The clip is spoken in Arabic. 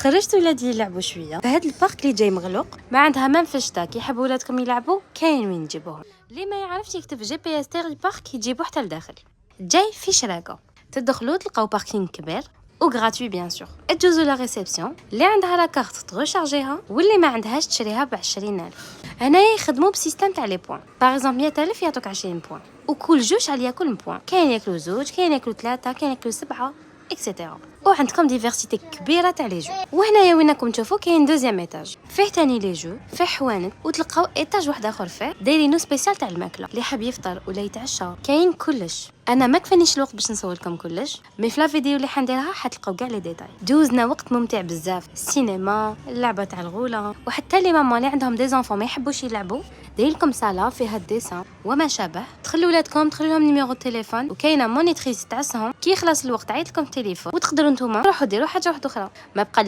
خرجت ولادي يلعبوا شويه في هذا البارك اللي جاي مغلوق، ما عندها مام في الشتا كيحبوا ولادكم يلعبوا كاين وين تجيبوهم. اللي ما يعرفش يكتب جي بي اس تاع البارك يجيبوه حتى لداخل. جاي في شراكه تدخلوا تلقاو باركينغ كبير او غراتوي بيان سور. تجوزوا لا ريسبسيون اللي عندها لا كارت تغوشارجيها واللي ما عندهاش تشريها ب 20000. هنايا يخدموا بسيستم تاع لي بوين، باغ اكزومبل 100000 يعطوك 20 بوين، وكل جوج على كل بوين. كاين ياكلوا زوج، كاين ياكلوا ثلاثه، كاين ياكلوا 7 اكسيتيرا. وعندكم ديفيرسيتي كبيره تاع لي جو. وهنايا وينكم تشوفوا كاين دوزيام ايتاج فيه تاني لي جو، فيه حوانت، وتلقاو ايتاج واحد اخر فيه دايرينو سبيسيال تاع الماكله اللي حاب يفطر ولا يتعشى. كاين كلش. انا ما كفانيش الوقت باش نصور لكم كلش، مي في لا فيديو اللي حنديرها حتلقاو كاع لي ديتاي. دوزنا وقت ممتع بزاف، السينما، اللعبه تاع الغوله، وحتى لي ماما اللي عندهم دي زونفون ما يحبوش يلعبوا داير لكم صاله فيها الديسان وما شابه. تخلوا ولادكم، تخلوا لهم نيميرو التليفون، وكاينه مونيتريس تعسهم كي يخلص الوقت عيط لكم التليفون، وتقدروا نتوما روحوا ديروا حاجه واحده اخرى. ما بقى